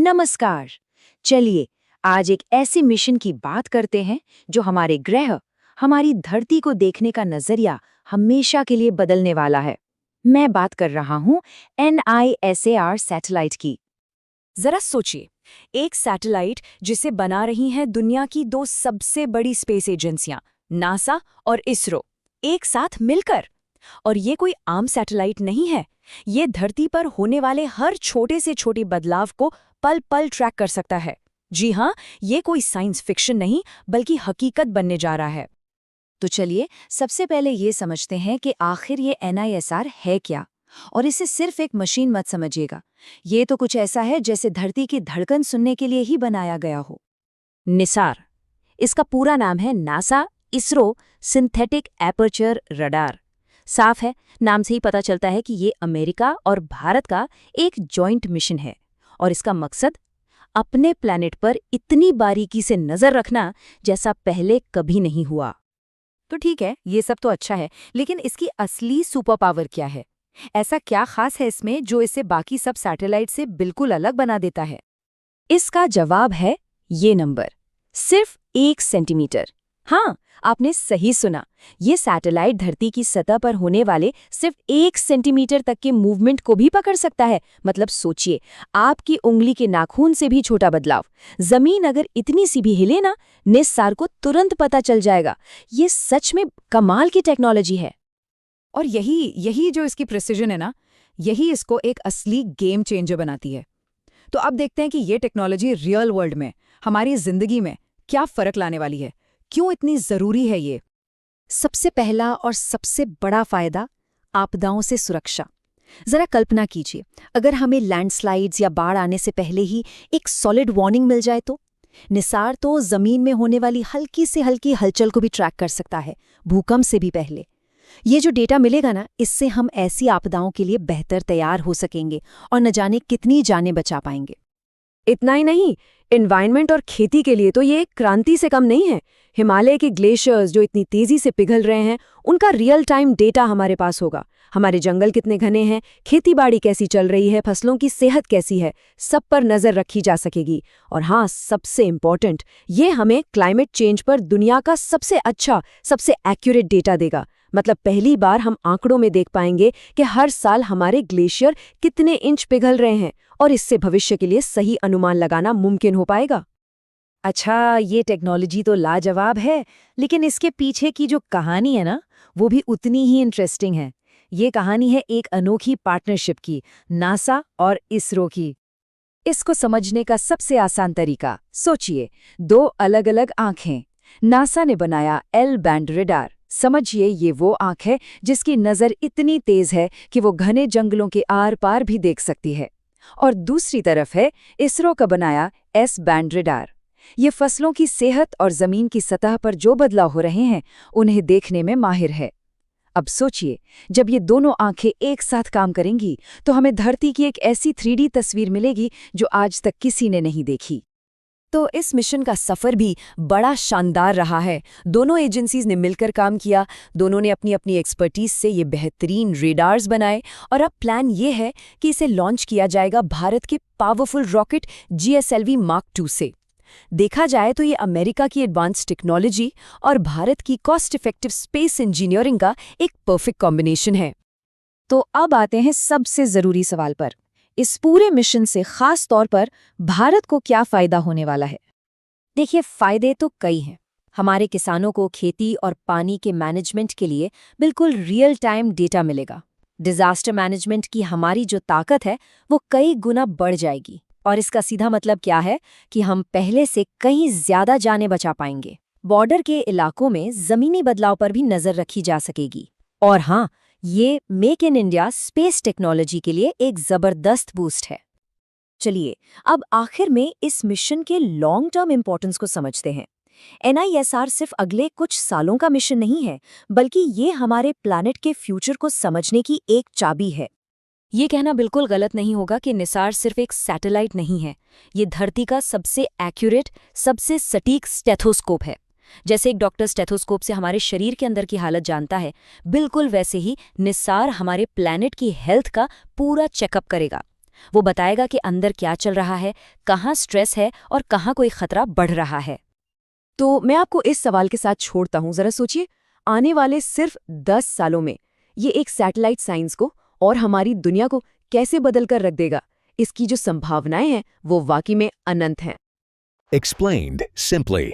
नमस्कार। चलिए आज एक ऐसे मिशन की बात करते हैं जो हमारे ग्रह, हमारी धरती को देखने का नजरिया हमेशा के लिए बदलने वाला है। मैं बात कर रहा हूँ NISAR सैटेलाइट की। जरा सोचिए, एक सैटेलाइट जिसे बना रही हैं दुनिया की दो सबसे बड़ी स्पेस एजेंसियां, नासा और इसरो, एक साथ मिलकर। और ये कोई आम सैटेलाइट नहीं है। ये धरती पर होने वाले हर छोटे से छोटे बदलाव को पल पल ट्रैक कर सकता है। जी हाँ, ये कोई साइंस फिक्शन नहीं बल्कि हकीकत बनने जा रहा है। तो चलिए सबसे पहले ये समझते हैं कि आखिर ये NISR है क्या। और इसे सिर्फ एक मशीन मत समझिएगा। ये तो कुछ ऐसा है जैसे धरती की धड़कन सुनने के लिए ही बनाया गया हो। निसार, इसका पूरा नाम है NASA ISRO synthetic aperture radar. साफ है, नाम से ही पता चलता है कि ये अमेरिका और भारत का एक जॉइंट मिशन है। और इसका मकसद अपने प्लैनेट पर इतनी बारीकी से नजर रखना जैसा पहले कभी नहीं हुआ। तो ठीक है, ये सब तो अच्छा है, लेकिन इसकी असली सुपर पावर क्या है? ऐसा क्या खास है इसमें जो इसे बाकी सब सैटेलाइट से बिल्कुल अलग बना देता है? इसका जवाब है ये नंबर, सिर्फ 1 सेंटीमीटर। हाँ, आपने सही सुना। ये सैटेलाइट धरती की सतह पर होने वाले सिर्फ 1 सेंटीमीटर तक के मूवमेंट को भी पकड़ सकता है। मतलब सोचिए, आपकी उंगली के नाखून से भी छोटा बदलाव, जमीन अगर इतनी सी भी हिले ना, निस्सार को तुरंत पता चल जाएगा। ये सच में कमाल की टेक्नोलॉजी है। और यही जो इसकी प्रिसिजन है ना, यही इसको एक असली गेम चेंजर बनाती है। तो अब देखते हैं कि ये टेक्नोलॉजी रियल वर्ल्ड में, हमारी जिंदगी में क्या फर्क लाने वाली है, क्यों इतनी जरूरी है ये। सबसे पहला और सबसे बड़ा फायदा, आपदाओं से सुरक्षा। जरा कल्पना कीजिए, अगर हमें लैंडस्लाइड्स या बाढ़ आने से पहले ही एक सॉलिड वार्निंग मिल जाए तो। निसार तो जमीन में होने वाली हल्की से हल्की हलचल को भी ट्रैक कर सकता है, भूकंप से भी पहले। ये जो डेटा मिलेगा ना, इससे हम ऐसी आपदाओं के लिए बेहतर तैयार हो सकेंगे और न जाने कितनी जानें बचा पाएंगे। इतना ही नहीं, एनवायरनमेंट और खेती के लिए तो ये एक क्रांति से कम नहीं है। हिमालय के ग्लेशियर्स जो इतनी तेजी से पिघल रहे हैं, उनका रियल टाइम डेटा हमारे पास होगा। हमारे जंगल कितने घने हैं, खेतीबाड़ी कैसी चल रही है, फसलों की सेहत कैसी है, सब पर नजर रखी जा सकेगी। और हाँ, सबसे इम्पोर्टेंट, ये हमें क्लाइमेट चेंज पर दुनिया का सबसे अच्छा, सबसे एक्यूरेट डेटा देगा। मतलब पहली बार हम आंकड़ों में देख पाएंगे कि हर साल हमारे ग्लेशियर कितने इंच पिघल रहे हैं, और इससे भविष्य के लिए सही अनुमान लगाना मुमकिन हो पाएगा। अच्छा, ये टेक्नोलॉजी तो लाजवाब है, लेकिन इसके पीछे की जो कहानी है ना, वो भी उतनी ही इंटरेस्टिंग है। ये कहानी है एक अनोखी पार्टनरशिप की, नासा और इसरो की। इसको समझने का सबसे आसान तरीका, सोचिए, 2 अलग-अलग आंखें। नासा ने बनाया L बैंड रडार। समझिए, ये वो आंख है जिसकी नज़र इतनी तेज है कि वो घने जंगलों के आर पार भी देख सकती है। और दूसरी तरफ है इसरो का बनाया S बैंड रडार। ये फसलों की सेहत और जमीन की सतह पर जो बदलाव हो रहे हैं, उन्हें देखने में माहिर है। अब सोचिए, जब ये दोनों आंखें एक साथ काम करेंगी तो हमें धरती की एक ऐसी 3D तस्वीर मिलेगी जो आज तक किसी ने नहीं देखी। तो इस मिशन का सफर भी बड़ा शानदार रहा है। दोनों एजेंसीज ने मिलकर काम किया, दोनों ने अपनी अपनी एक्सपर्टीज से ये बेहतरीन रेडार्स बनाए। और अब प्लान ये है कि इसे लॉन्च किया जाएगा भारत के powerful rocket GSLV Mark II से। देखा जाए तो ये अमेरिका की एडवांस टेक्नोलॉजी और भारत की कॉस्ट इफेक्टिव स्पेस इंजीनियरिंग का एक परफेक्ट कॉम्बिनेशन है। तो अब आते हैं सबसे जरूरी सवाल पर। इस पूरे मिशन से खास तौर पर भारत को क्या फायदा होने वाला है? देखिए, फायदे तो कई हैं। हमारे किसानों को खेती और पानी के मैनेजमेंट के लिए बिल्कुल रियल टाइम डेटा मिलेगा। डिजास्टर मैनेजमेंट की हमारी जो ताकत है, वो कई गुना बढ़ जाएगी। और इसका सीधा मतलब क्या है कि हम पहले से कहीं ज्यादा जानें बचा पाएंगे। बॉर्डर के इलाकों में जमीनी बदलाव पर भी नजर रखी जा सकेगी। और हाँ, ये make in India space technology के लिए एक जबरदस्त बूस्ट है। चलिए, अब आखिर में इस मिशन के लॉन्ग टर्म इंपॉर्टेंस को समझते हैं। NISR सिर्फ अगले कुछ सालों का मिशन नहीं है, बल्कि ये हमारे प्लैनेट के फ्यूचर को समझने की एक चाबी है। ये कहना बिल्कुल गलत नहीं होगा कि निसार सिर्फ एक सैटेलाइट नहीं है। ये धरती का सबसे एक्यूरेट, सबसे सटीक स्टेथोस्कोप है। जैसे एक डॉक्टर स्टेथोस्कोप से हमारे शरीर के अंदर की हालत जानता है, बिल्कुल वैसे ही निसार हमारे प्लैनेट की हेल्थ का पूरा चेकअप करेगा। वो बताएगा कि अंदर क्या चल रहा है, कहाँ स्ट्रेस है और कहाँ कोई खतरा बढ़ रहा है। तो मैं आपको इस सवाल के साथ छोड़ता हूँ, जरा सोचिए, आने वाले सिर्फ 10 सालों में ये एक सैटेलाइट साइंस को और हमारी दुनिया को कैसे बदल कर रख देगा। इसकी जो संभावनाएं हैं वो वाकई में अनंत हैं। Explained simply.